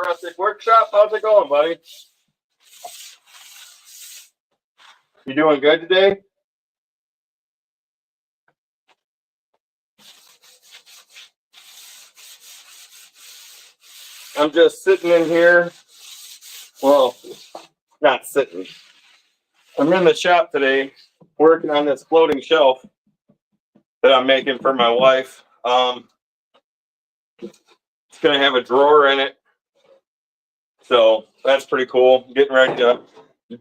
Rustic Workshop. How's it going, buddy? You doing good today? I'm just sitting in here. Well, not sitting. I'm in the shop today working on this floating shelf that I'm making for my wife. It's going to have a drawer in it. So that's pretty cool. I'm getting ready to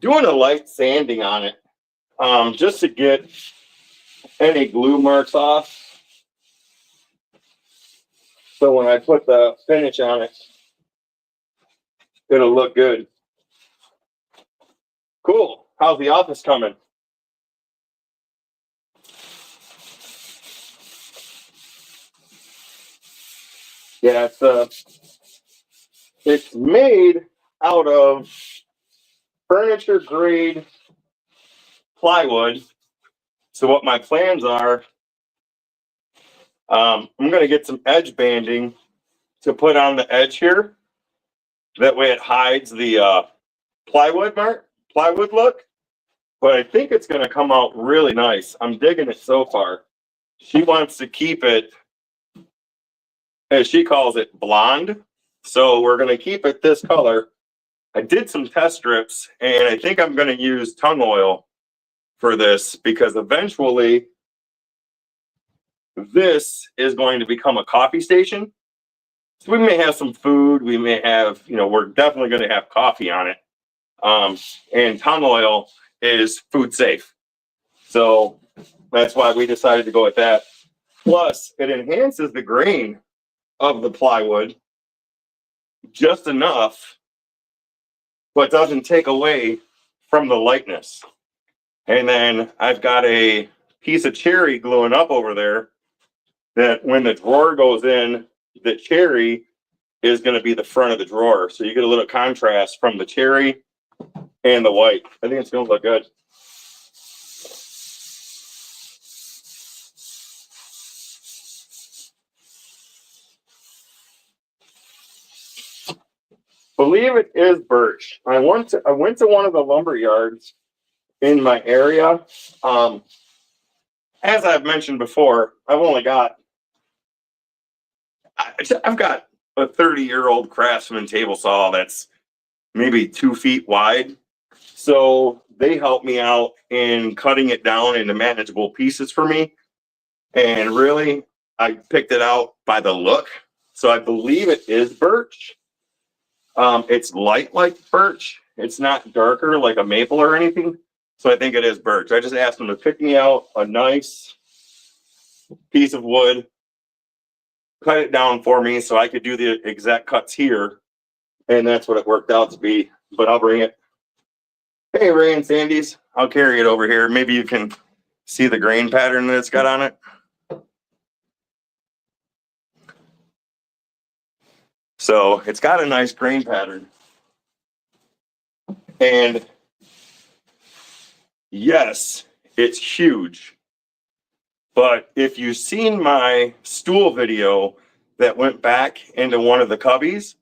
doing a light sanding on it just to get any glue marks off. So when I put the finish on it, it'll look good. Cool. How's the office coming? Yeah, it's made out of furniture grade plywood. So what my plans are, I'm going to get some edge banding to put on the edge here. That way it hides the plywood look. But I think it's going to come out really nice. I'm digging it so far. She wants to keep it, as she calls it, blonde. So we're going to keep it this color. I did some test strips, and I think I'm going to use tung oil for this because eventually this is going to become a coffee station. So we may have some food. We may have, we're definitely going to have coffee on it. And tung oil is food safe. So that's why we decided to go with that. Plus, it enhances the grain of the plywood just enough, but doesn't take away from the lightness. And then I've got a piece of cherry gluing up over there that when the drawer goes in, the cherry is going to be the front of the drawer. So you get a little contrast from the cherry and the white. I think it's going to look good. Believe it is birch. I went to one of the lumber yards in my area. As I've mentioned before, I've got a 30-year-old Craftsman table saw that's maybe 2 feet wide. So they helped me out in cutting it down into manageable pieces for me. And really, I picked it out by the look. So I believe it is birch. It's light like birch. It's not darker like a maple or anything. So I think it is birch. I just asked them to pick me out a nice piece of wood, cut it down for me so I could do the exact cuts here. And that's what it worked out to be. But I'll bring it. Hey, Ray and Sandy's. I'll carry it over here. Maybe you can see the grain pattern that it's got on it. So it's got a nice grain pattern. And yes, it's huge. But if you've seen my stool video that went back into one of the cubbies,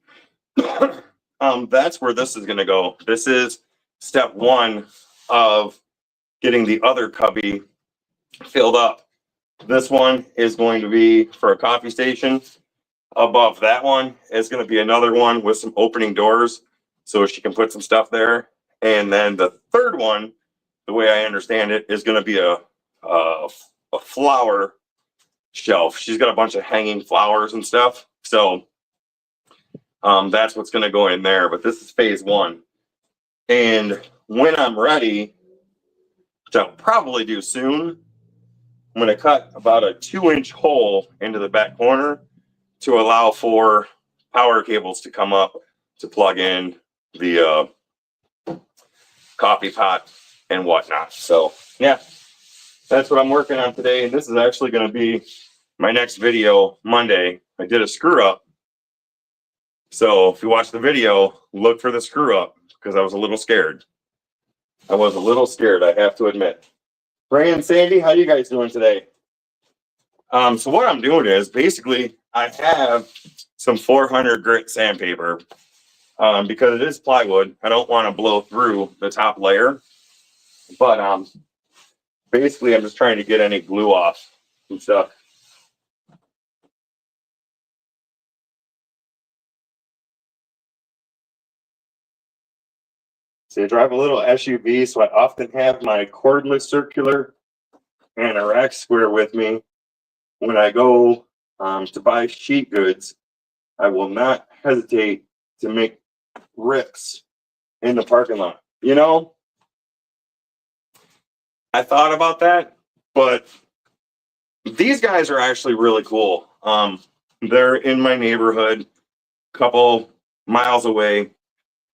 that's where this is going to go. This is step one of getting the other cubby filled up. This one is going to be for a coffee station. Above that one is going to be another one with some opening doors so she can put some stuff there. And then the third one, the way I understand it, is going to be a flower shelf. She's got a bunch of hanging flowers and stuff. So that's what's going to go in there. But this is phase one. And when I'm ready, which I'll probably do soon, I'm going to cut about a 2-inch hole into the back corner to allow for power cables to come up to plug in the coffee pot and whatnot. So yeah, that's what I'm working on today. And this is actually going to be my next video Monday. I did a screw up. So if you watch the video, look for the screw up because I was a little scared. I have to admit. Ray and Sandy, how you guys doing today? So what I'm doing is basically I have some 400 grit sandpaper because it is plywood. I don't want to blow through the top layer, but basically I'm just trying to get any glue off and stuff. See, I drive a little SUV, so I often have my cordless circular and a rack square with me. When I go to buy sheet goods, I will not hesitate to make rips in the parking lot. You know, I thought about that, but these guys are actually really cool. They're in my neighborhood, a couple miles away,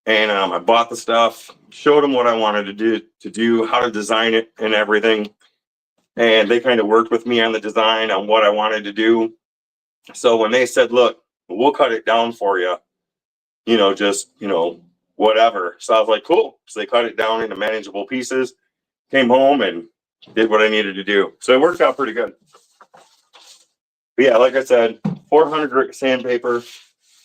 and I bought the stuff, showed them what I wanted to do, how to design it and everything. And they kind of worked with me on the design on what I wanted to do. So when they said, look, we'll cut it down for you, just, whatever. So I was like, cool. So they cut it down into manageable pieces, came home and did what I needed to do. So it worked out pretty good. But yeah, like I said, 400 grit sandpaper,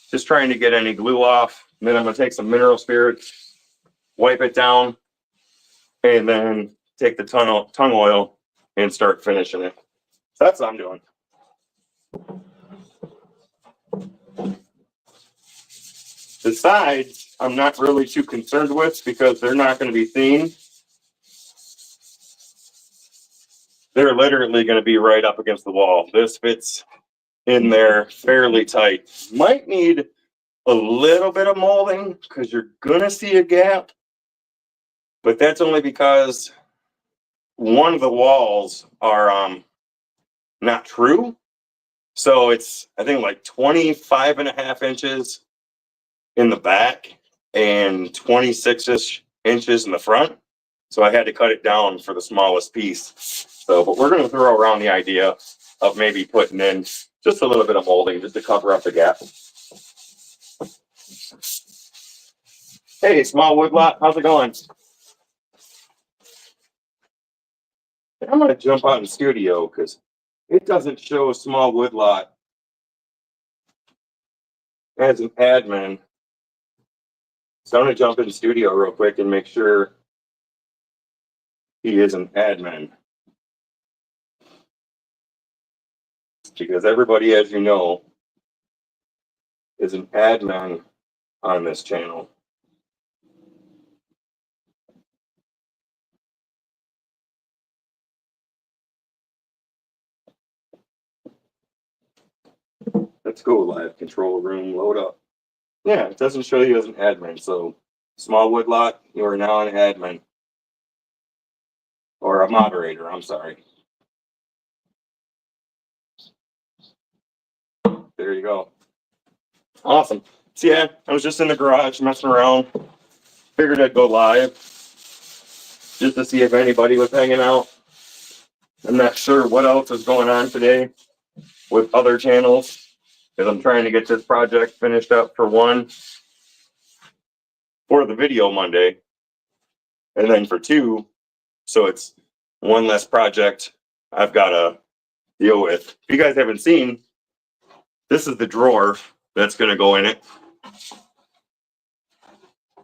just trying to get any glue off. And then I'm going to take some mineral spirits, wipe it down, and then take the tongue oil and start finishing it. So that's what I'm doing. The sides, I'm not really too concerned with because they're not going to be thin. They're literally going to be right up against the wall. This fits in there fairly tight. Might need a little bit of molding because you're going to see a gap. But that's only because one of the walls are not true. So it's, I think, like 25.5 inches in the back and 26 inches in the front. So I had to cut it down for the smallest piece. So, but we're going to throw around the idea of maybe putting in just a little bit of molding just to cover up the gap. Hey, small woodlot, how's it going? I'm going to jump out in studio because it doesn't show a small woodlot as an admin. So I'm going to jump in the studio real quick and make sure he is an admin. Because everybody, as you know, is an admin on this channel. Let's go live control room, load up. Yeah, it doesn't show you as an admin. So small woodlot, you are now an admin. Or a moderator, I'm sorry. There you go. Awesome. So yeah, I was just in the garage messing around. Figured I'd go live just to see if anybody was hanging out. I'm not sure what else is going on today with other channels because I'm trying to get this project finished up for the video Monday, and then for two, so it's one less project I've got to deal with. If you guys haven't seen, this is the drawer that's going to go in it.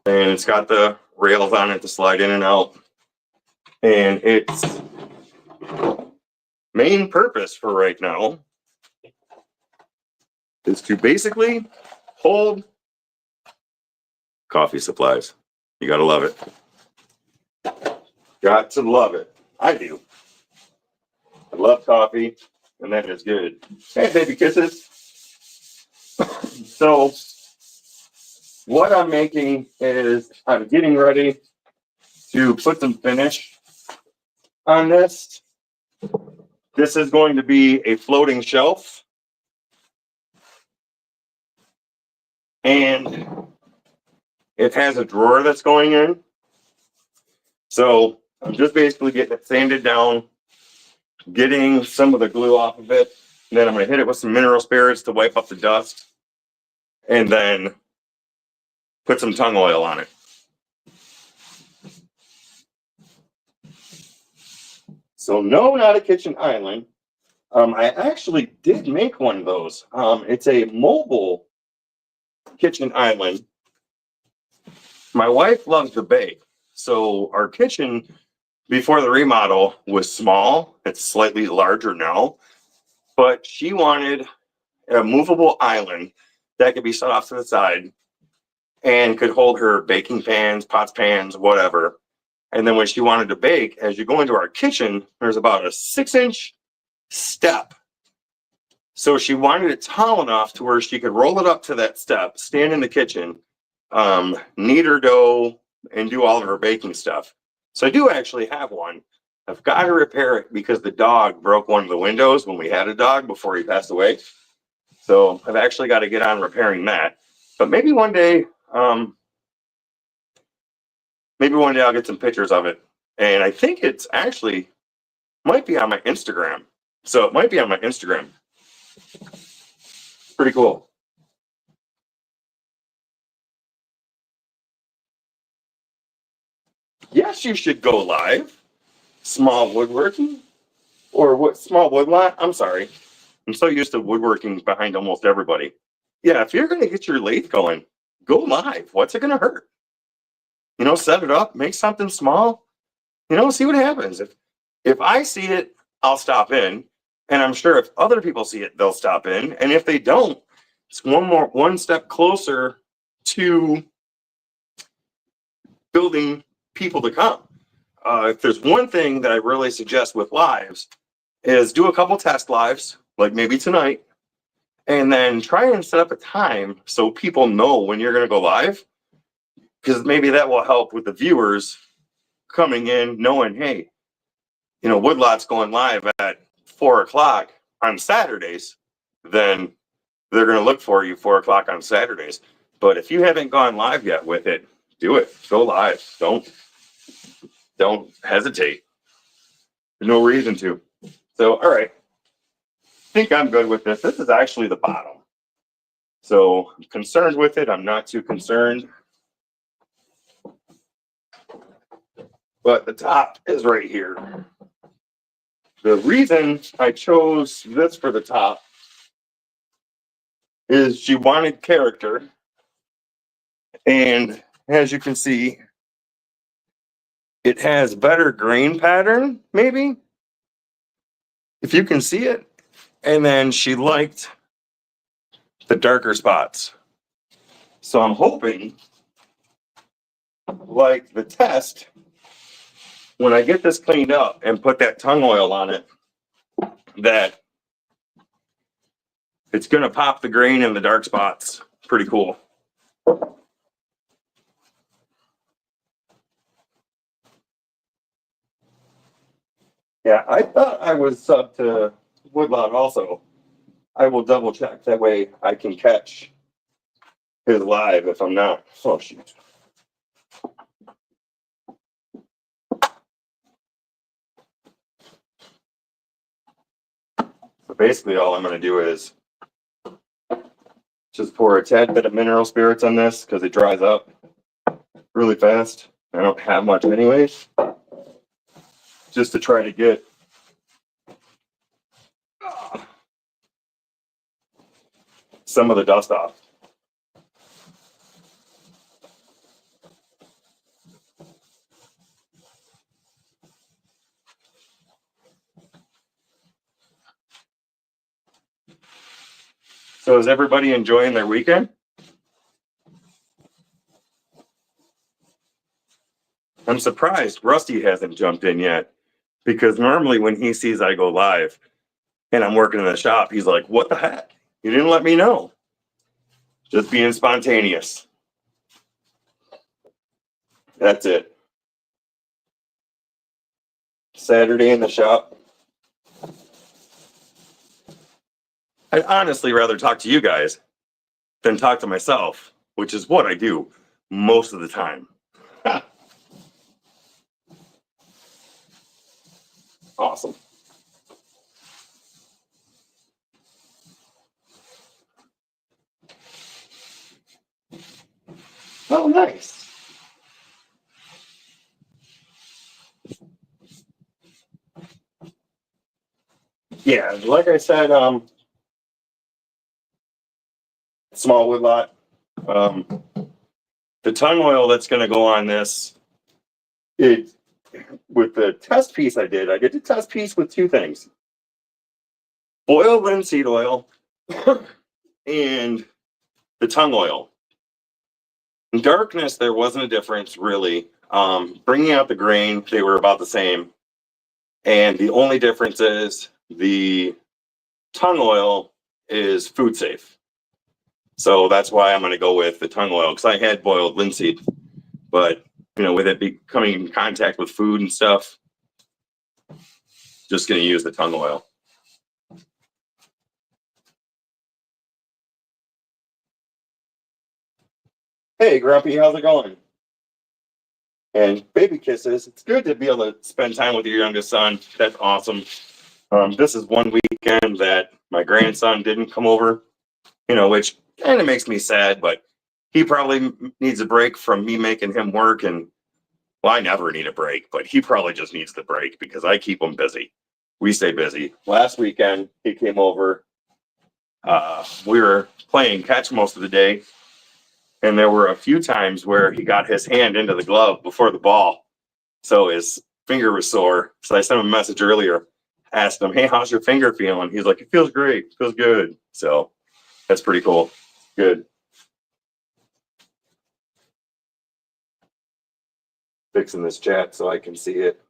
And it's got the rails on it to slide in and out. And its main purpose for right now is to basically hold coffee supplies. You got to love it. Got to love it. I do. I love coffee, and that is good. Hey, baby kisses. So what I'm making is I'm getting ready to put some finish on this. This is going to be a floating shelf. And it has a drawer that's going in. So I'm just basically getting it sanded down, getting some of the glue off of it. And then I'm going to hit it with some mineral spirits to wipe up the dust. And then put some tongue oil on it. So no, not a kitchen island. I actually did make one of those. It's a mobile kitchen island. My wife loves to bake. So our kitchen before the remodel was small. It's slightly larger now, but she wanted a movable island that could be set off to the side and could hold her baking pans, pots, pans, whatever. And then when she wanted to bake, as you go into our kitchen, there's about a 6-inch step. So she wanted it tall enough to where she could roll it up to that step, stand in the kitchen, knead her dough, and do all of her baking stuff. So I do actually have one. I've got to repair it because the dog broke one of the windows when we had a dog before he passed away. So I've actually got to get on repairing that. But maybe one day I'll get some pictures of it. And I think it's actually might be on my Instagram. So it might be on my Instagram. Pretty cool. Yes, you should go live. Small woodworking or what? Small woodlot. I'm sorry. I'm so used to woodworking behind almost everybody. Yeah, if you're going to get your lathe going, go live. What's it going to hurt? Set it up, make something small. See what happens. If I see it, I'll stop in, and I'm sure if other people see it, they'll stop in. And if they don't, it's one step closer to building people to come. If there's one thing that I really suggest with lives is do a couple test lives, like maybe tonight, and then try and set up a time so people know when you're going to go live, because maybe that will help with the viewers coming in knowing, hey, Woodlot's going live at 4 o'clock on Saturdays, then they're going to look for you 4 o'clock on Saturdays. But if you haven't gone live yet with it, do it. Go live. Don't hesitate. There's no reason to. So, all right. I think I'm good with this. This is actually the bottom. So I'm concerned with it. I'm not too concerned. But the top is right here. The reason I chose this for the top is she wanted character. And as you can see, it has better grain pattern, maybe, if you can see it. And then she liked the darker spots. So I'm hoping, like the test, when I get this cleaned up and put that tung oil on it, that it's going to pop the grain and the dark spots. Pretty cool. Yeah, I thought I was sub to Woodlot also. I will double check. That way I can catch his live if I'm not. Oh, shoot. So basically all I'm going to do is just pour a tad bit of mineral spirits on this because it dries up really fast. I don't have much anyways. Just to try to get some of the dust off. So is everybody enjoying their weekend? I'm surprised Rusty hasn't jumped in yet, because normally when he sees I go live and I'm working in the shop, he's like, what the heck? You didn't let me know. Just being spontaneous. That's it. Saturday in the shop. I'd honestly rather talk to you guys than talk to myself, which is what I do most of the time. Awesome. Oh, nice. Yeah, like I said, small woodlot. The tongue oil that's going to go on this, with the test piece I did the test piece with two things: boiled linseed oil and the tongue oil. In darkness, there wasn't a difference really. Bringing out the grain, they were about the same. And the only difference is the tongue oil is food safe. So that's why I'm going to go with the tongue oil, because I had boiled linseed, but with it coming in contact with food and stuff, just going to use the tongue oil. Hey, Grumpy, how's it going? And baby kisses. It's good to be able to spend time with your youngest son. That's awesome. This is one weekend that my grandson didn't come over, which kind of makes me sad, but he probably needs a break from me making him work. And well, I never need a break, but he probably just needs the break because I keep him busy. We stay busy. Last weekend, he came over. We were playing catch most of the day. And there were a few times where he got his hand into the glove before the ball. So his finger was sore. So I sent him a message earlier, asked him, hey, how's your finger feeling? He's like, it feels great. It feels good. So that's pretty cool. Good. Fixing this chat so I can see it.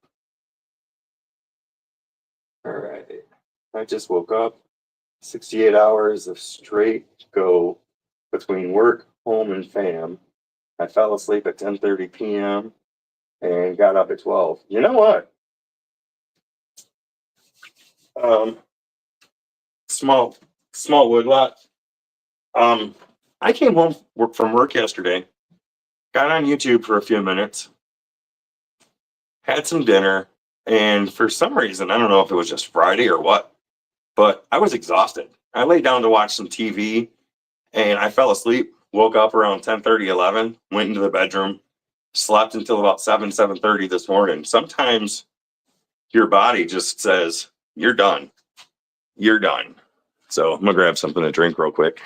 All right. I just woke up. 68 hours of straight go between work, home, and fam. I fell asleep at 10:30 p.m. and got up at 12. You know what? Small woodlot. I came home from work yesterday, got on YouTube for a few minutes, had some dinner, and for some reason, I don't know if it was just Friday or what, but I was exhausted. I laid down to watch some TV and I fell asleep, woke up around 10:30, 11, went into the bedroom, slept until about 7:30 this morning. Sometimes your body just says, you're done. You're done. So I'm gonna grab something to drink real quick.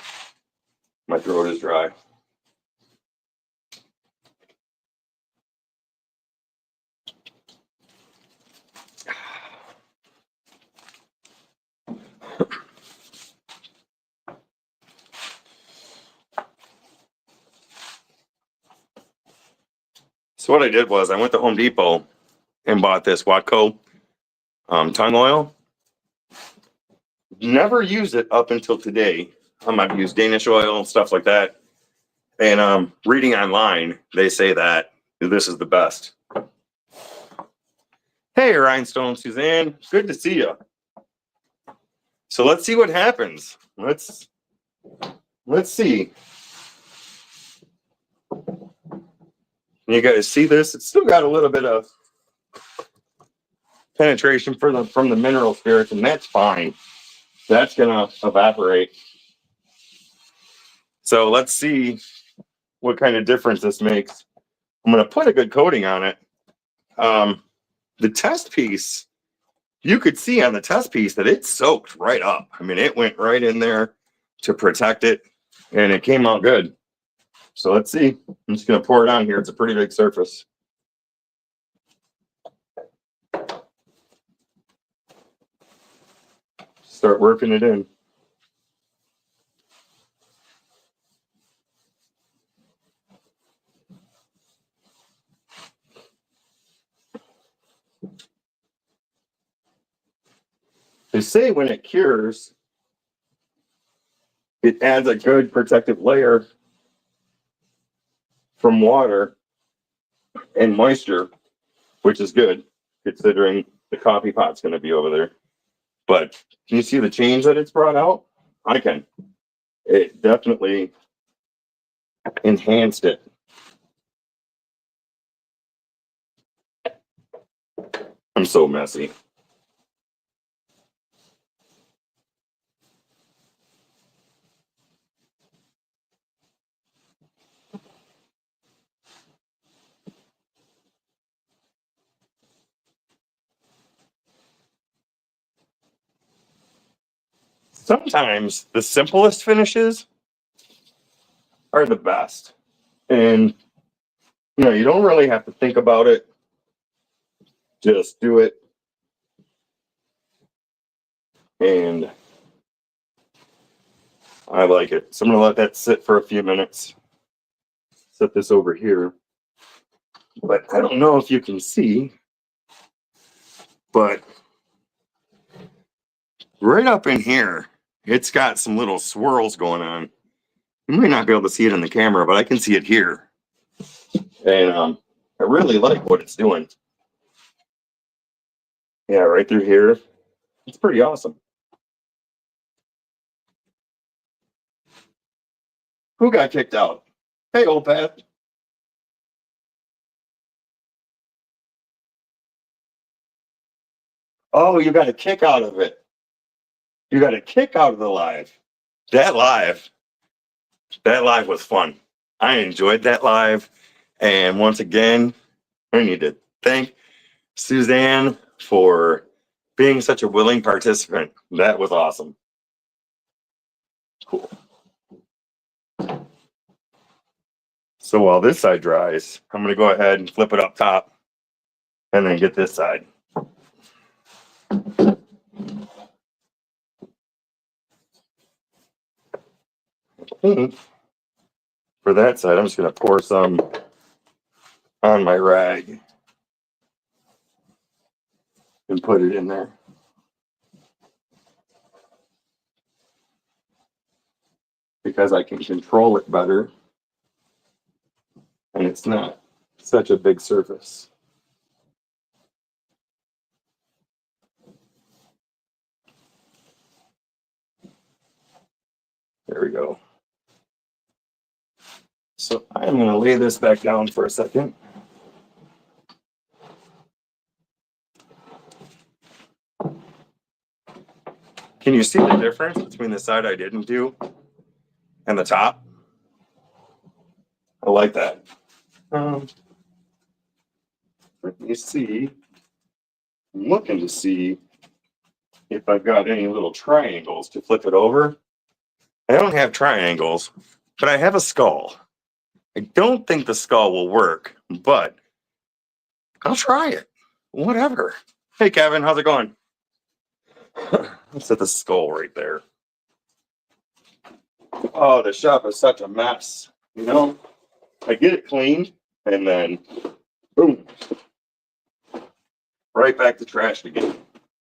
My throat is dry. So what I did was I went to Home Depot and bought this Watco tongue oil. Never used it up until today. I've used Danish oil and stuff like that. And reading online, they say that this is the best. Hey, Rhinestone Suzanne, good to see you. So let's see what happens. Let's see. You guys see this? It's still got a little bit of penetration from the mineral spirits, and that's fine. That's gonna evaporate. So let's see what kind of difference this makes. I'm gonna put a good coating on it. The test piece, you could see on the test piece that it soaked right up. I mean, it went right in there to protect it, and it came out good. So let's see. I'm just gonna pour it on here. It's a pretty big surface. Start working it in. They say when it cures, it adds a good protective layer from water and moisture, which is good considering the coffee pot's going to be over there. But can you see the change that it's brought out? I can. It definitely enhanced it. I'm so messy. Sometimes the simplest finishes are the best. And You don't really have to think about it. Just do it. And I like it. So I'm going to let that sit for a few minutes. Set this over here. But I don't know if you can see, but right up in here, it's got some little swirls going on. You might not be able to see it in the camera, but I can see it here. And I really like what it's doing. Yeah, right through here. It's pretty awesome. Who got kicked out? Hey, old Pat. Oh, you got a kick out of it. You got a kick out of the live. That live, that live was fun. I enjoyed that live. And once again, I need to thank Suzanne for being such a willing participant. That was awesome. Cool. So while this side dries, I'm going to go ahead and flip it up top and then get this side. For that side, I'm just going to pour some on my rag and put it in there. Because I can control it better and it's not such a big surface. There we go. So I'm going to lay this back down for a second. Can you see the difference between the side I didn't do and the top? I like that. Let me see. I'm looking to see if I've got any little triangles to flip it over. I don't have triangles, but I have a skull. I don't think the skull will work, but I'll try it. Whatever. Hey, Kevin, how's it going? Let's set the skull right there. Oh, the shop is such a mess. You know, I get it cleaned and then boom, right back to trash again.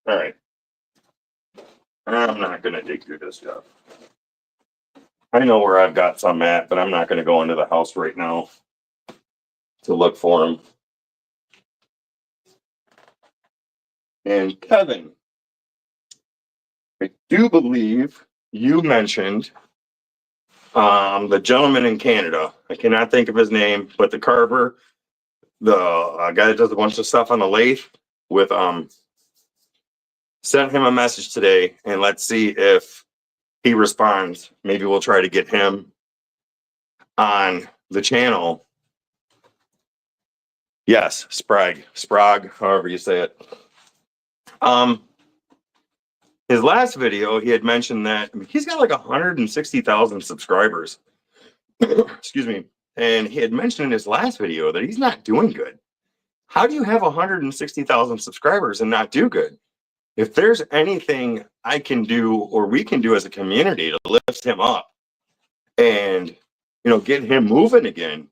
All right. I'm not going to dig through this stuff. I know where I've got some at, but I'm not going to go into the house right now to look for them. And Kevin, I do believe you mentioned the gentleman in Canada. I cannot think of his name, but the carver, the guy that does a bunch of stuff on the lathe with sent him a message today, and let's see if he responds. Maybe we'll try to get him on the channel. Yes, Sprague, however you say it. His last video, he had mentioned that he's got like 160,000 subscribers. Excuse me. And he had mentioned in his last video that he's not doing good. How do you have 160,000 subscribers and not do good? If there's anything I can do or we can do as a community to lift him up and, you know, get him moving again.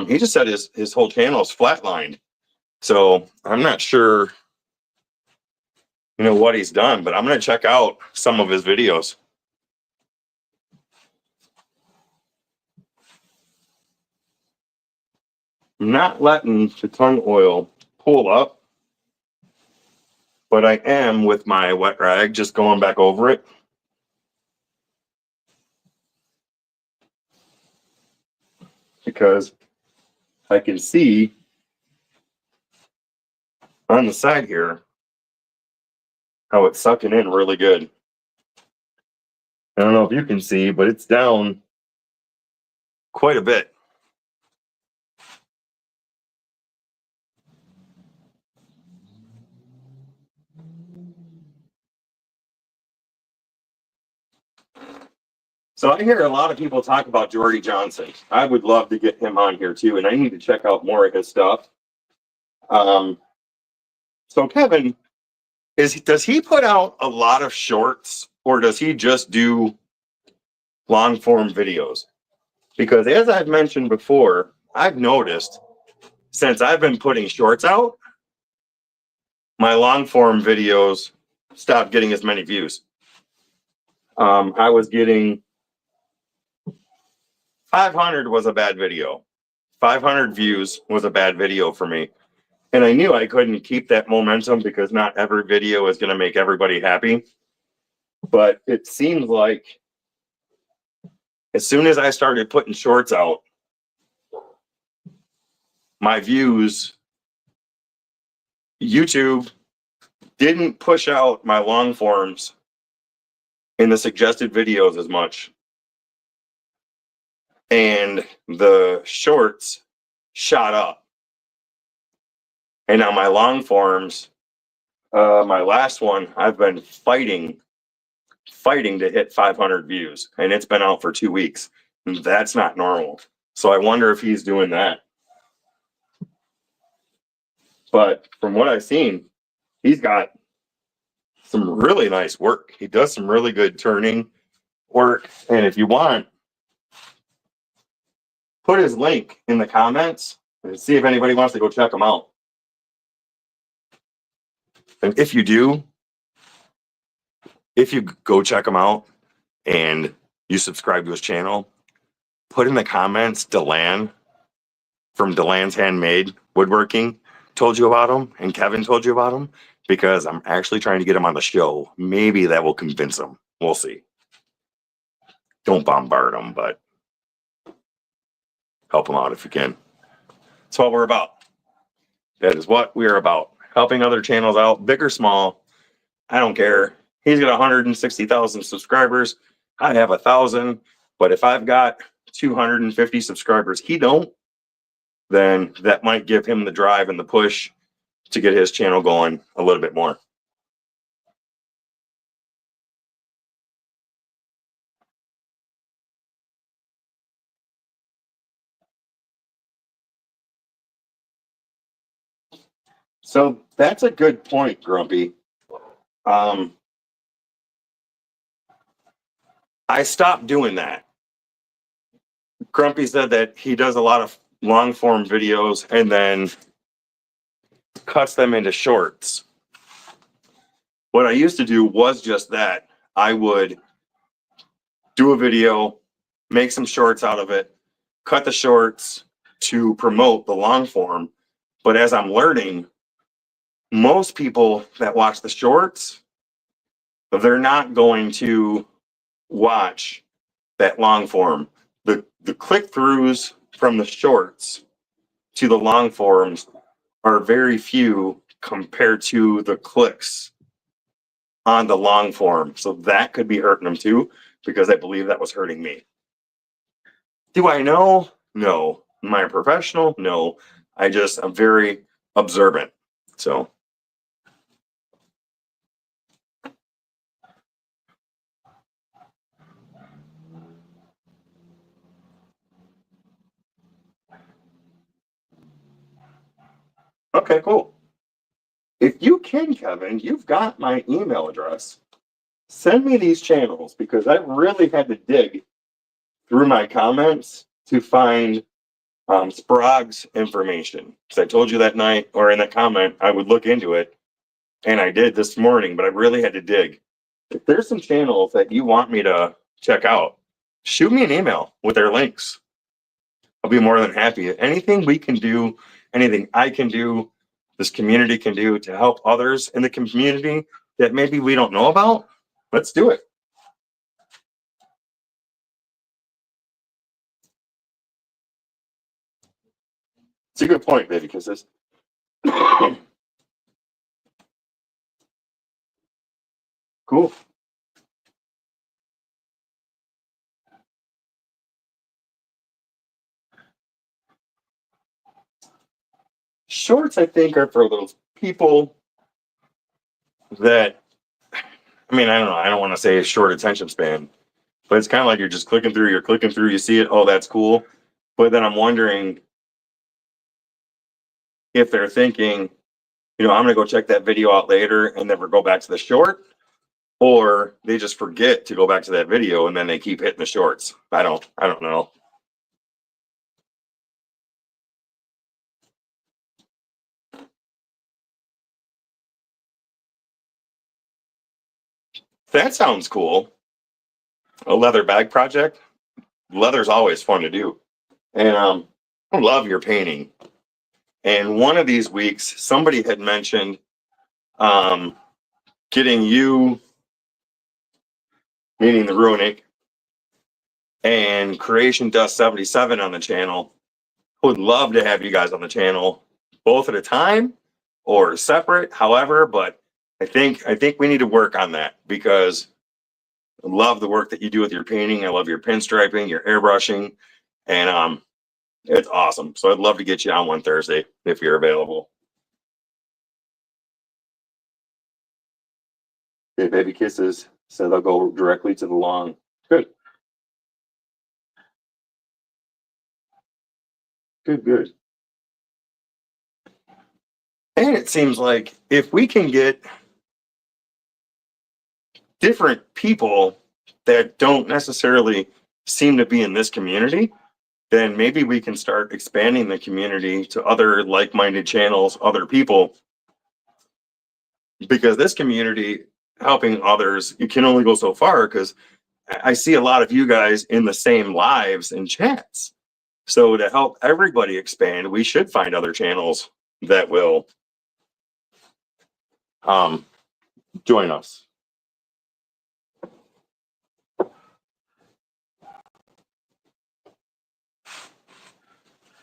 He just said his whole channel is flatlined. So I'm not sure, you know, what he's done, but I'm going to check out some of his videos. I'm not letting the tongue oil pull up, but I am with my wet rag just going back over it. Because I can see on the side here how it's sucking in really good. I don't know if you can see, but it's down quite a bit. So I hear a lot of people talk about Jordy Johnson. I would love to get him on here too, and I need to check out more of his stuff. Um, so Kevin, does he put out a lot of shorts, or does he just do long form videos? Because as I've mentioned before, I've noticed since I've been putting shorts out, my long form videos stopped getting as many views. I was getting 500 was a bad video. 500 views was a bad video for me. And I knew I couldn't keep that momentum because not every video is going to make everybody happy. But it seems like as soon as I started putting shorts out, my views, YouTube didn't push out my long forms in the suggested videos as much. And the shorts shot up. And now my long forms, my last one, I've been fighting to hit 500 views, and it's been out for 2 weeks. That's not normal. So I wonder if he's doing that. But from what I've seen, he's got some really nice work. He does some really good turning work. And if you want, put his link in the comments and see if anybody wants to go check him out. And if you do, if you go check him out and you subscribe to his channel, put in the comments Delan from Delan's Handmade Woodworking told you about him and Kevin told you about him, because I'm actually trying to get him on the show. Maybe that will convince him. We'll see. Don't bombard him, but help him out if you can. That's what we're about. That is what we're about. Helping other channels out, big or small. I don't care. He's got 160,000 subscribers. I have 1,000. But if I've got 250 subscribers, he don't, then that might give him the drive and the push to get his channel going a little bit more. So that's a good point, Grumpy. I stopped doing that. Grumpy said that he does a lot of long form videos and then cuts them into shorts. What I used to do was just that. I would do a video, make some shorts out of it, cut the shorts to promote the long form. But as I'm learning, most people that watch the shorts, they're not going to watch that long form. The click-throughs from the shorts to the long forms are very few compared to the clicks on the long form. So that could be hurting them too, because I believe that was hurting me. Do I know? No. Am I a professional? No. I'm very observant. So. Okay, cool. If you can, Kevin, you've got my email address. Send me these channels, because I really had to dig through my comments to find Sprague's information. Because I told you that night, or in the comment, I would look into it. And I did this morning, but I really had to dig. If there's some channels that you want me to check out, shoot me an email with their links. I'll be more than happy. Anything we can do, anything I can do, this community can do to help others in the community that maybe we don't know about, let's do it. It's a good point, baby, because this. Cool. Shorts, I think, are for those people that, I mean, I don't know. I don't want to say short attention span, But it's kind of like you're just clicking through, you see it, oh, that's cool. But then I'm wondering if they're thinking, I'm going to go check that video out later and never go back to the short, or they just forget to go back to that video and then they keep hitting the shorts. I don't know. That sounds cool. A leather bag project. Leather's always fun to do. And I love your painting. And one of these weeks, somebody had mentioned getting you, meaning the Runic, and Creation Dust 77 on the channel. Would love to have you guys on the channel, both at a time or separate, however, but I think we need to work on that, because I love the work that you do with your painting. I love your pinstriping, your airbrushing, and it's awesome. So I'd love to get you on one Thursday if you're available. Okay, baby kisses. So they'll go directly to the lawn. Good. Good. And it seems like if we can get different people that don't necessarily seem to be in this community, then maybe we can start expanding the community to other like-minded channels, other people, because this community helping others, you can only go so far, because I see a lot of you guys in the same lives and chats. So to help everybody expand, we should find other channels that will join us.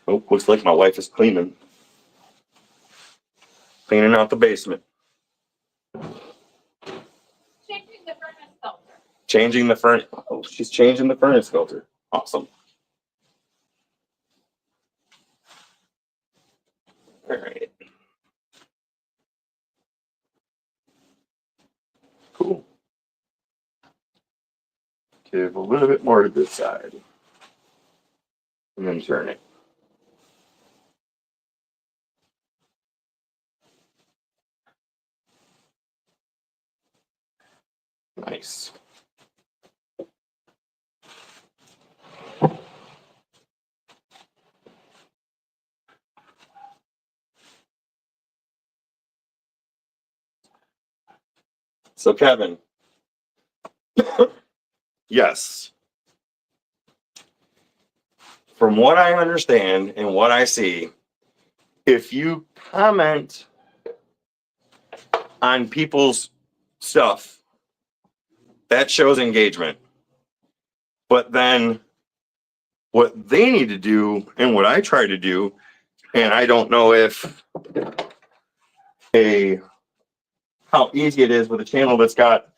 Oh, looks like my wife is cleaning out the basement. Changing the furnace filter. Changing the furnace. Oh, she's changing the furnace filter. Awesome. All right. Cool. Give a little bit more to this side. And then turn it. Nice. So Kevin, yes. From what I understand and what I see, if you comment on people's stuff, that shows engagement. But then what they need to do, and what I try to do, and I don't know if how easy it is with a channel that's got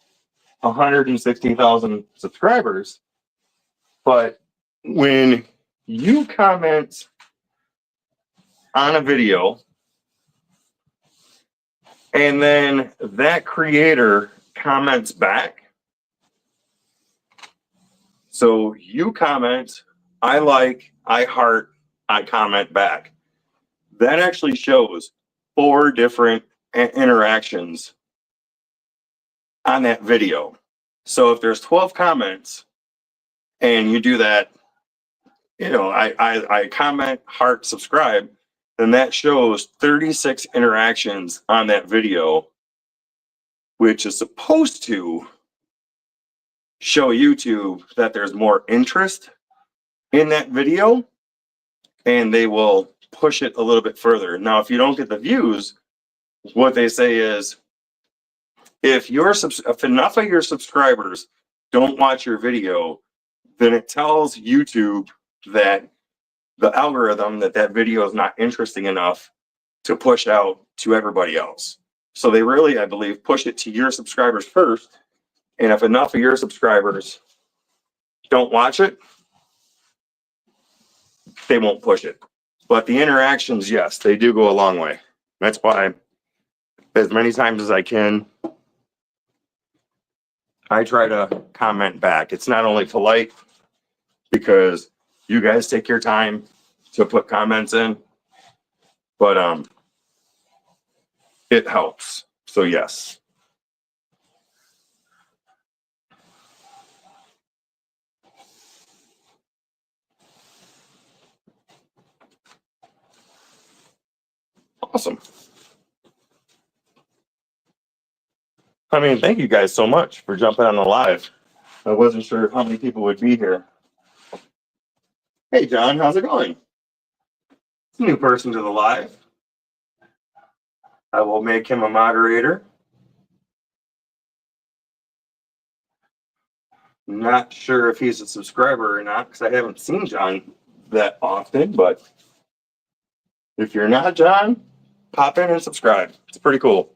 160,000 subscribers, but when you comment on a video and then that creator comments back, so you comment, I like, I heart, I comment back, that actually shows 4 different interactions on that video. So if there's 12 comments and you do that, I comment, heart, subscribe, then that shows 36 interactions on that video, which is supposed to show YouTube that there's more interest in that video, and they will push it a little bit further. Now, if you don't get the views, what they say is, if enough of your subscribers don't watch your video, then it tells YouTube that the algorithm that video is not interesting enough to push out to everybody else. So they really, I believe, push it to your subscribers first. And if enough of your subscribers don't watch it, they won't push it. But the interactions, yes, they do go a long way. That's why, as many times as I can, I try to comment back. It's not only polite because you guys take your time to put comments in, but it helps. So yes. Awesome. I mean, thank you guys so much for jumping on the live. I wasn't sure how many people would be here. Hey, John, how's it going? New person to the live. I will make him a moderator. Not sure if he's a subscriber or not because I haven't seen John that often, but if you're not John, pop in and subscribe. It's pretty cool.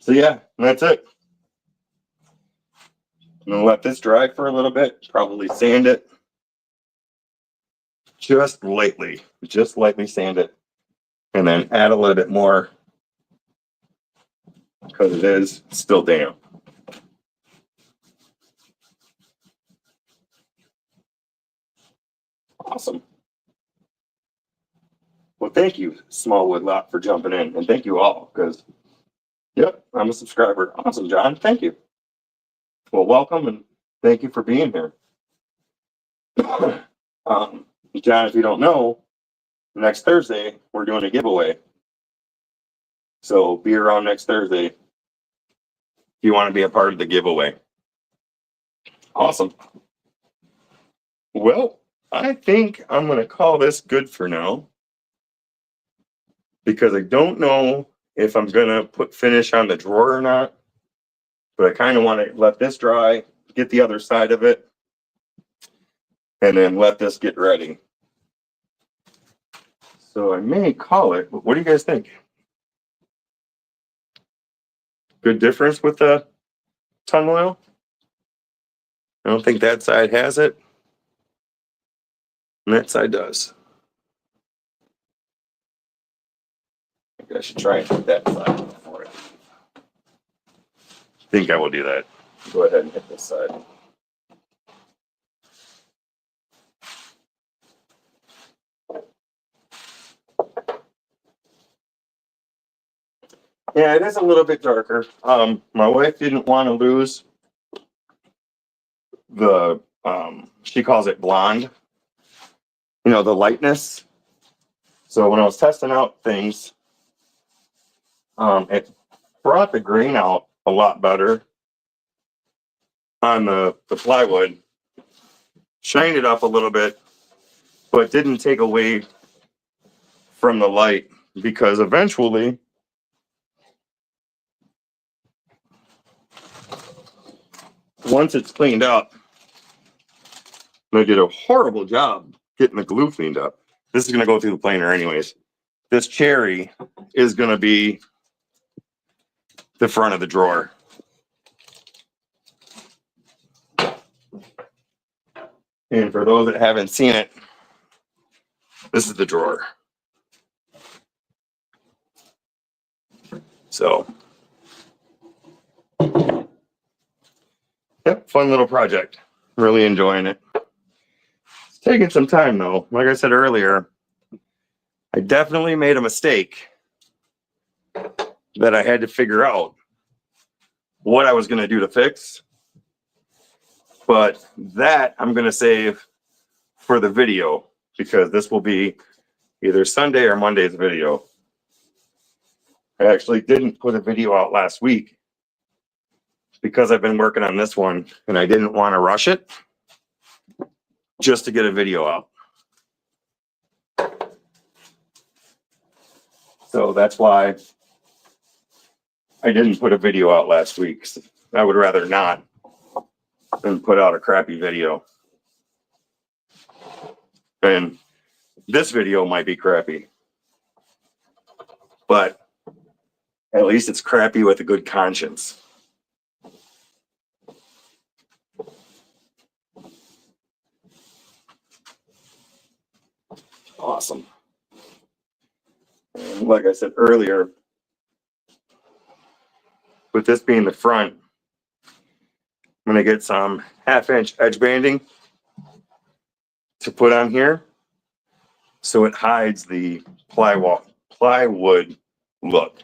So yeah, that's it. I'm gonna let this dry for a little bit, probably sand it. Just lightly sand it, and then add a little bit more because it is still damp. Awesome. Well, thank you, Small Woodlot, for jumping in, and thank you all because, yep, I'm a subscriber. Awesome, John. Thank you. Well, welcome and thank you for being here. John, if you don't know, next Thursday we're doing a giveaway. So be around next Thursday if you want to be a part of the giveaway. Awesome. Well, I think I'm going to call this good for now because I don't know if I'm going to put finish on the drawer or not, but I kind of want to let this dry, get the other side of it, and then let this get ready. So I may call it, but what do you guys think? Good difference with the tongue oil? I don't think that side has it. And that side does. Maybe I should try and hit that side for it. I think I will do that. Go ahead and hit this side. Yeah, it is a little bit darker. My wife didn't want to lose the she calls it blonde, you know, the lightness. So when I was testing out things, it brought the grain out a lot better on the plywood, shined it up a little bit, but didn't take away from the light because eventually once it's cleaned up, and I did a horrible job getting the glue cleaned up. This is going to go through the planer anyways. This cherry is going to be the front of the drawer. And for those that haven't seen it, this is the drawer. So, yep, fun little project. Really enjoying it. It's taking some time though. Like I said earlier, I definitely made a mistake that I had to figure out what I was going to do to fix. But that I'm going to save for the video because this will be either Sunday or Monday's video. I actually didn't put a video out last week because I've been working on this one and I didn't want to rush it just to get a video out. So that's why I didn't put a video out last week. I would rather not than put out a crappy video. And this video might be crappy, but at least it's crappy with a good conscience. Awesome. And like I said earlier, with this being the front, I'm going to get some 1/2-inch edge banding to put on here so it hides the plywood look.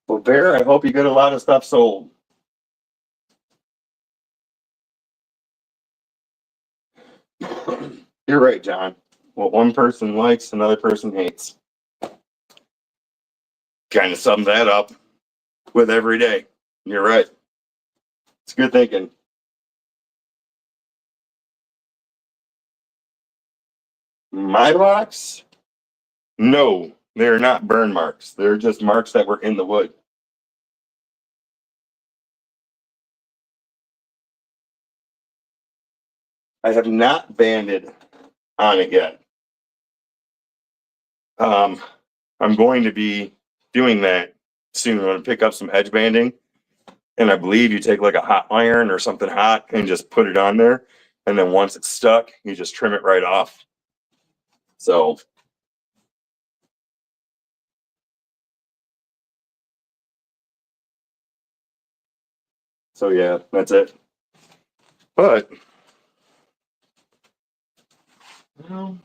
Well, Bear, I hope you get a lot of stuff sold. You're right, John. What one person likes, another person hates. Kind of sums that up with every day. You're right. It's good thinking. My rocks? No, they're not burn marks. They're just marks that were in the wood. I have not banded on it yet. I'm going to be doing that soon. I'm going to pick up some edge banding, and I believe you take like a hot iron or something hot and just put it on there, and then once it's stuck, you just trim it right off. So yeah, that's it. But well,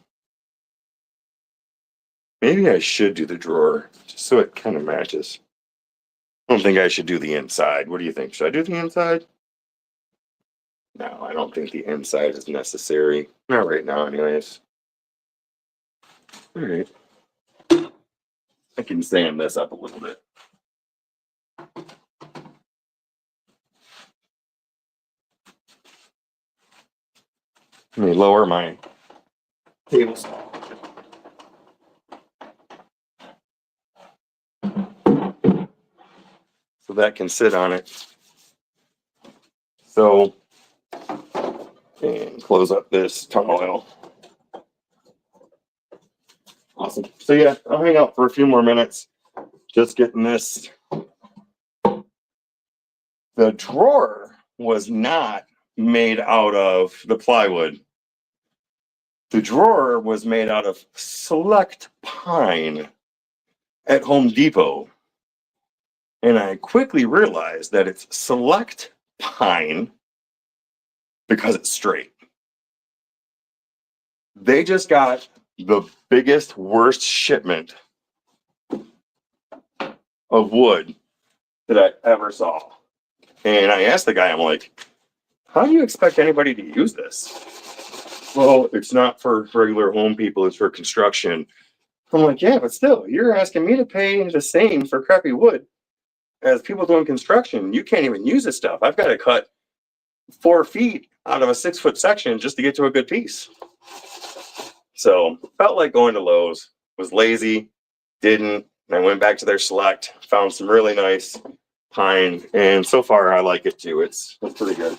maybe I should do the drawer just so it kind of matches. I don't think I should do the inside. What do you think? Should I do the inside? No, I don't think the inside is necessary. Not right now, anyways. All right. I can sand this up a little bit. Let me lower my table saw. So that can sit on it. So, and close up this tunnel oil. Awesome. So yeah, I'll hang out for a few more minutes. Just getting this. The drawer was not made out of the plywood. The drawer was made out of select pine at Home Depot. And I quickly realized that it's select pine because it's straight. They just got the biggest, worst shipment of wood that I ever saw. And I asked the guy, I'm like, how do you expect anybody to use this? Well, it's not for regular home people, it's for construction. I'm like, yeah, but still, you're asking me to pay the same for crappy wood as people doing construction. You can't even use this stuff. I've got to cut 4 feet out of a 6-foot section just to get to a good piece. So felt like going to Lowe's, was lazy, didn't. And I went back to their select, found some really nice pine, and so far I like it too. It's pretty good.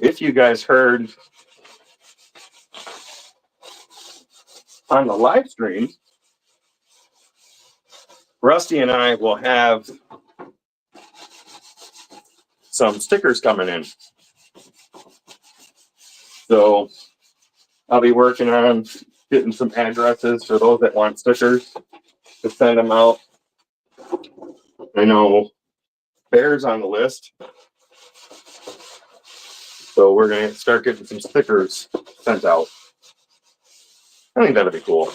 If you guys heard on the live stream, Rusty and I will have some stickers coming in. So I'll be working on getting some addresses for those that want stickers to send them out. I know Bear's on the list. So we're going to start getting some stickers sent out. I think that'll be cool.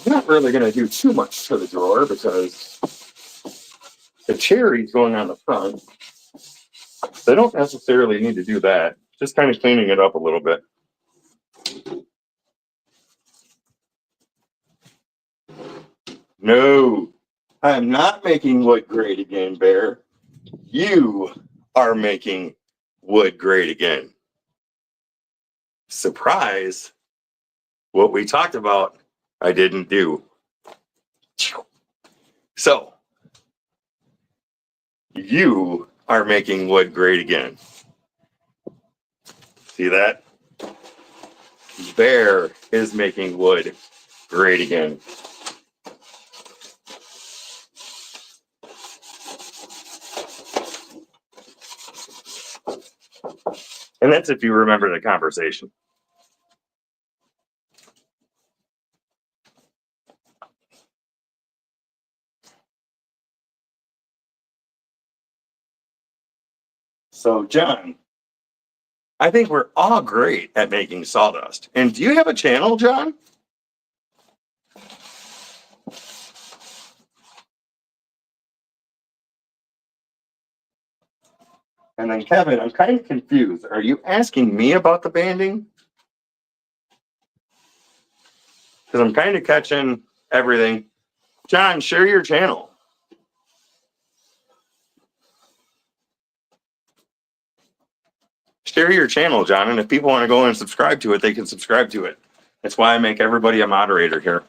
I'm not really going to do too much to the drawer because the cherry's going on the front. They don't necessarily need to do that. Just kind of cleaning it up a little bit. No, I am not making wood great again, Bear. You are making wood great again. Surprise! What we talked about, I didn't do. So, you are making wood great again. See that? Bear is making wood great again. And that's if you remember the conversation. So, John, I think we're all great at making sawdust. And do you have a channel, John? And then Kevin, I'm kind of confused. Are you asking me about the banding? Because I'm kind of catching everything. John, share your channel. Share your channel, John. And if people want to go and subscribe to it, they can subscribe to it. That's why I make everybody a moderator here.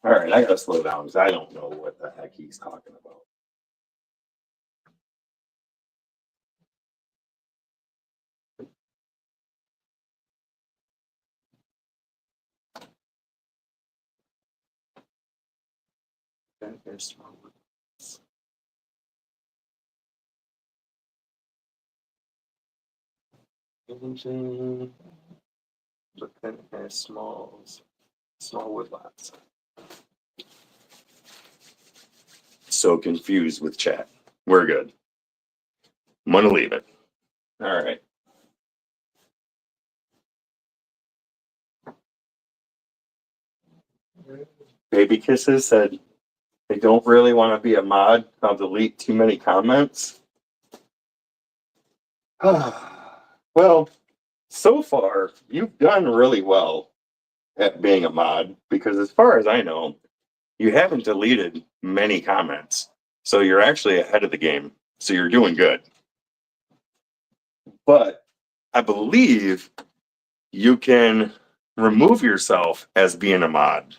All right, I gotta slow down because I don't know what the heck he's talking about. Looking at small woodlots. So confused with chat. We're good. I'm gonna leave it. All right. Baby Kisses said they don't really want to be a mod. I'll delete too many comments. Well, so far, you've done really well at being a mod because, as far as I know, you haven't deleted many comments. So you're actually ahead of the game. So you're doing good. But I believe you can remove yourself as being a mod.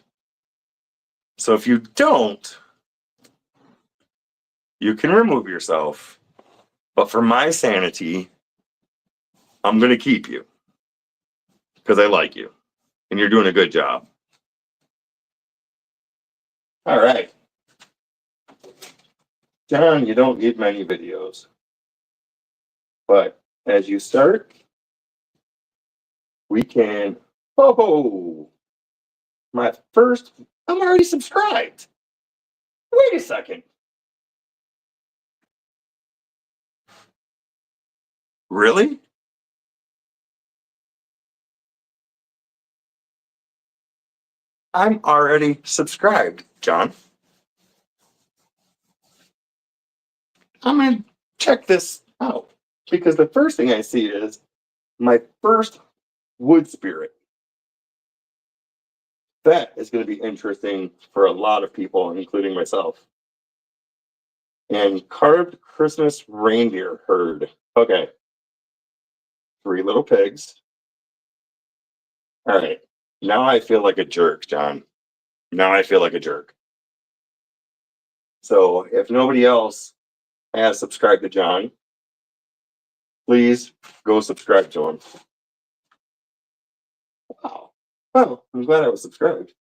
So if you don't, you can remove yourself. But for my sanity, I'm going to keep you because I like you and you're doing a good job. All right. John, you don't need many videos. But as you start, we can. Oh, my first. I'm already subscribed. Wait a second. Really? I'm already subscribed, John. I'm going to check this out because the first thing I see is my first wood spirit. That is going to be interesting for a lot of people, including myself. And carved Christmas reindeer herd. Okay. 3 little pigs. All right. Now I feel like a jerk, John. Now I feel like a jerk. So if nobody else has subscribed to John, please go subscribe to him. Wow. Well, I'm glad I was subscribed.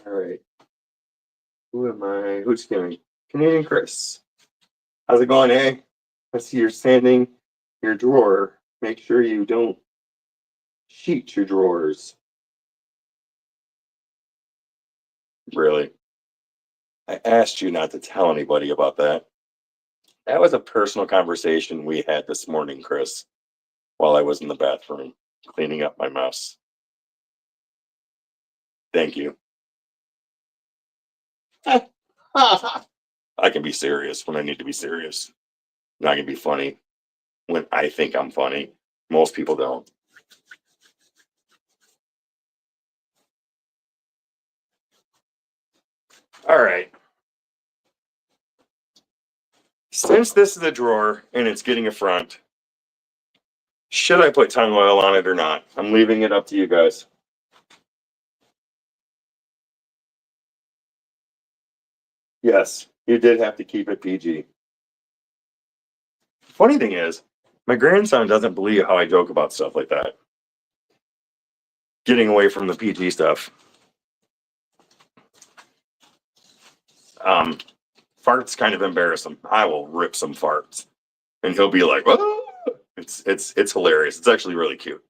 All right. Who am I? Who's giving? Canadian Chris. How's it going, eh? I see you're sanding your drawer. Make sure you don't sheet your drawers. Really? I asked you not to tell anybody about that. That was a personal conversation we had this morning, Chris, while I was in the bathroom cleaning up my mess. Thank you. I can be serious when I need to be serious. And I can be funny when I think I'm funny. Most people don't. All right. Since this is a drawer and it's getting a front, Should I put tung oil on it or not? I'm leaving it up to you guys. Yes, you did have to keep it PG. Funny thing is, my grandson doesn't believe how I joke about stuff like that. Getting away from the PG stuff. Farts kind of embarrass him. I will rip some farts, and he'll be like, "Oh!" It's hilarious. It's actually really cute.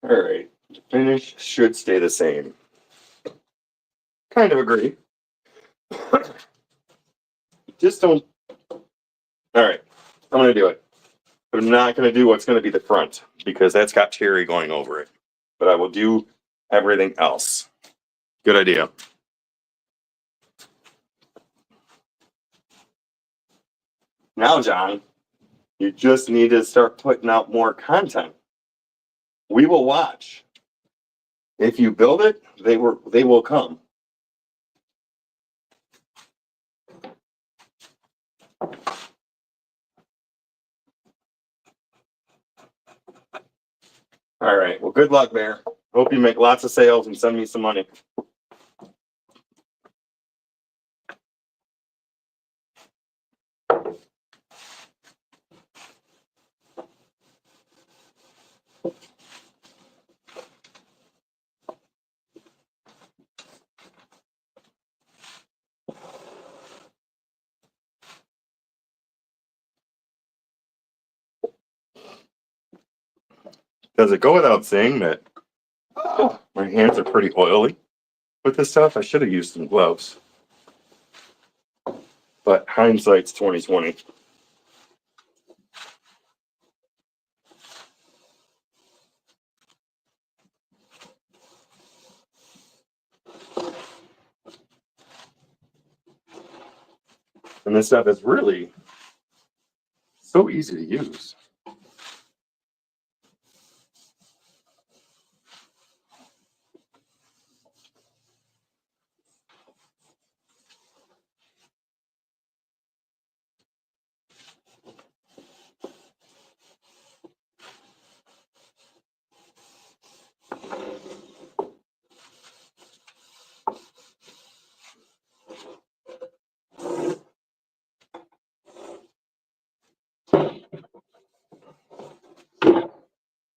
All right, finish should stay the same. Kind of agree. Just don't. All right, I'm gonna do it. But I'm not gonna do what's gonna be the front because that's got cherry going over it. But I will do everything else. Good idea. Now, John, you just need to start putting out more content. We will watch. If you build it, they will come. All right. Well, good luck, Bear. Hope you make lots of sales and send me some money. Does it go without saying that my hands are pretty oily with this stuff? I should have used some gloves. But hindsight's 2020. And this stuff is really so easy to use.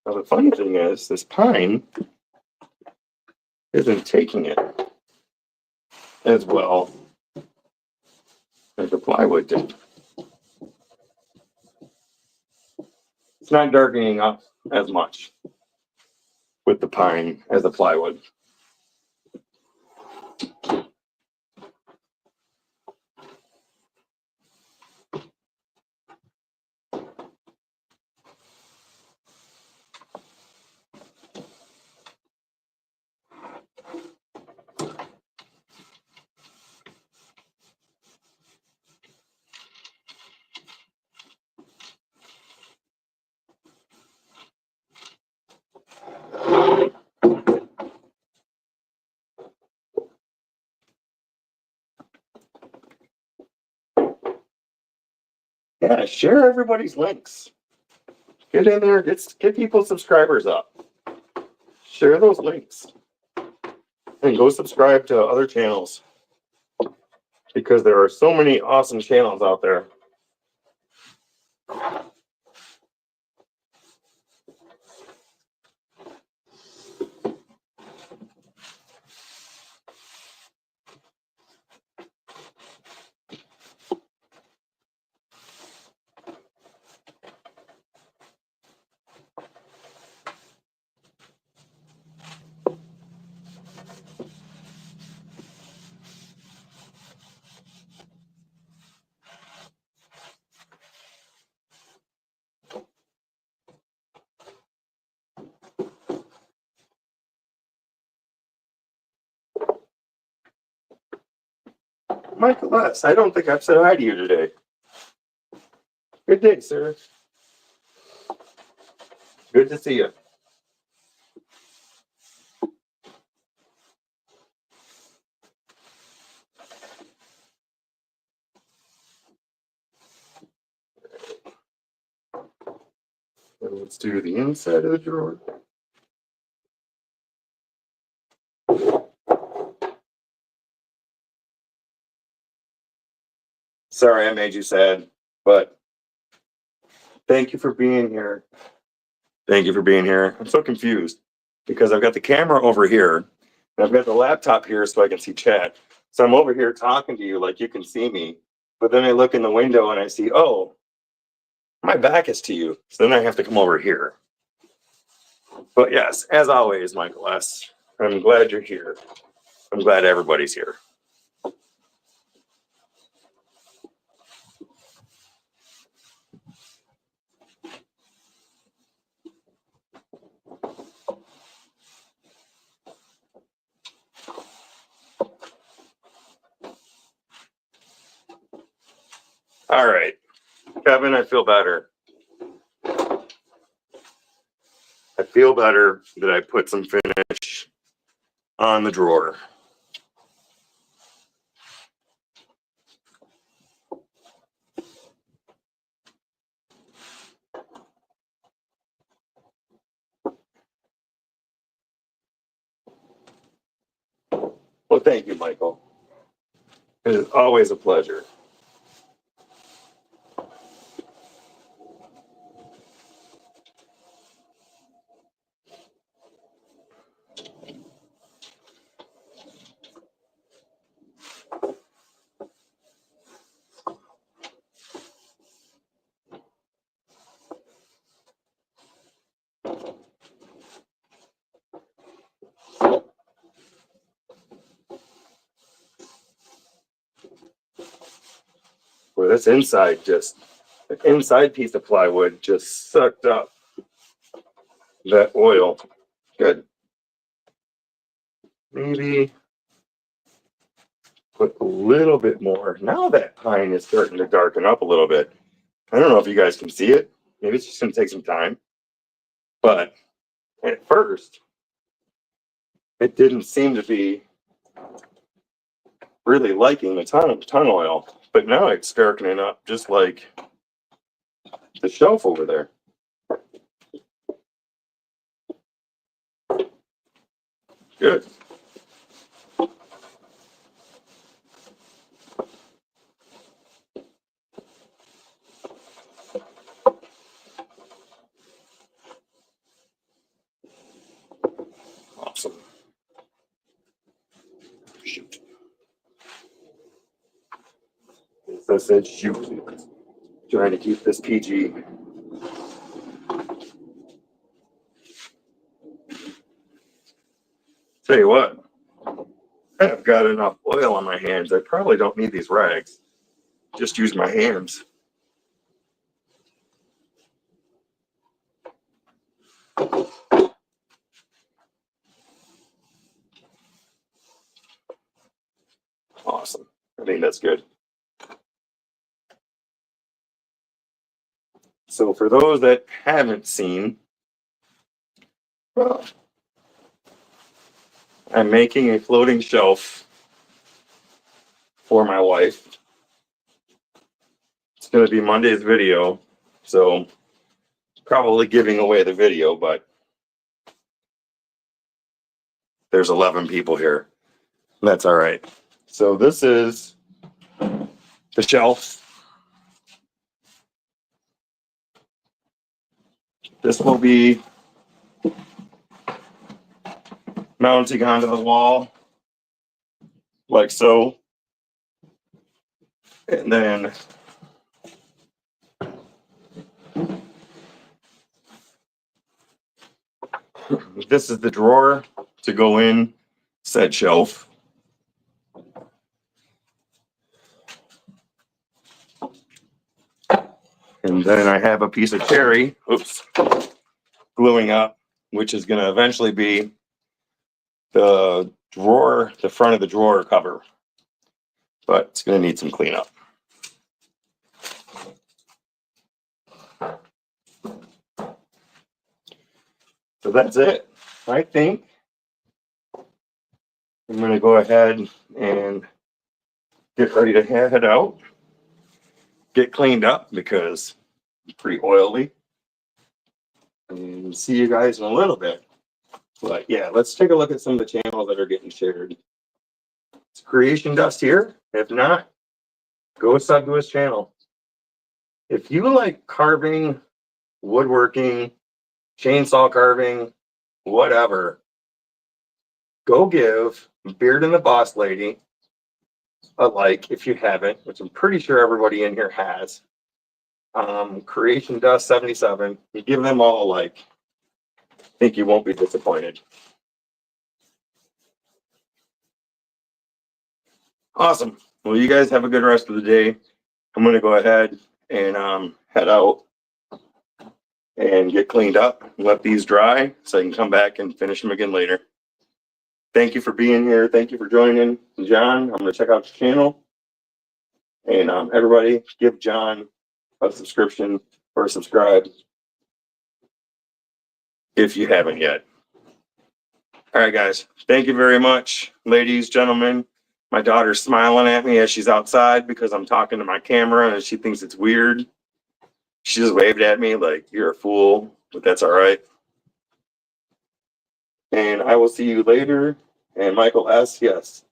Now, the funny thing is, this pine isn't taking it as well as the plywood did. It's not darkening up as much with the pine as the plywood. Yeah, share everybody's links. Get in there, get people's subscribers up. Share those links. And go subscribe to other channels. Because there are so many awesome channels out there. Michael S., I don't think I've said hi to you today. Good day, sir. Good to see you. And let's do the inside of the drawer. Sorry I made you sad, but thank you for being here. Thank you for being here. I'm so confused because I've got the camera over here and I've got the laptop here so I can see chat. So I'm over here talking to you like you can see me, but then I look in the window and I see, oh, my back is to you. So then I have to come over here. But yes, as always, Michael S., I'm glad you're here. I'm glad everybody's here. All right, Kevin, I feel better. I feel better that I put some finish on the drawer. Well, thank you, Michael. It is always a pleasure. Where this inside just, the inside piece of plywood just sucked up that oil. Good. Maybe put a little bit more. Now that pine is starting to darken up a little bit. I don't know if you guys can see it. Maybe it's just going to take some time. But at first, it didn't seem to be really liking the ton oil. But now it's darkening up just like the shelf over there. Good. Awesome. Shoot. As I said, shoot. Trying to keep this PG. Tell you what, I've got enough oil on my hands. I probably don't need these rags. Just use my hands. Awesome. I think that's good. So for those that haven't seen, well, I'm making a floating shelf for my wife. It's going to be Monday's video, so probably giving away the video, but there's 11 people here. That's all right. So this is the shelf. This will be mounting onto the wall like so. And then this is the drawer to go in said shelf. And then I have a piece of cherry, gluing up, which is going to eventually be the drawer, the front of the drawer cover. But it's going to need some cleanup. So that's it. I think I'm going to go ahead and get ready to head out. Get cleaned up because it's pretty oily. and see you guys in a little bit. But yeah, let's take a look at some of the channels that are getting shared. Is Creation Dust here? If not, go sub to his channel. If you like carving, woodworking, chainsaw carving, whatever, go give Beard and the Boss Lady a like if you haven't, which I'm pretty sure everybody in here has. Creation Dust 77. You give them all a like. I think you won't be disappointed. Awesome. Well, you guys have a good rest of the day. I'm going to go ahead and head out and get cleaned up and let these dry so I can come back and finish them again later. Thank you for being here. Thank you for joining. John, I'm going to check out your channel. And everybody, give John a subscription or subscribe if you haven't yet. All right, guys. Thank you very much, ladies, gentlemen. My daughter's smiling at me as she's outside because I'm talking to my camera and she thinks it's weird. She just waved at me like, you're a fool, but that's all right. And I will see you later. And Michael S., yes.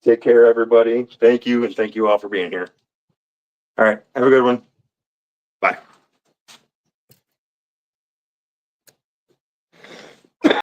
Take care, everybody. Thank you, and thank you all for being here. All right. Have a good one.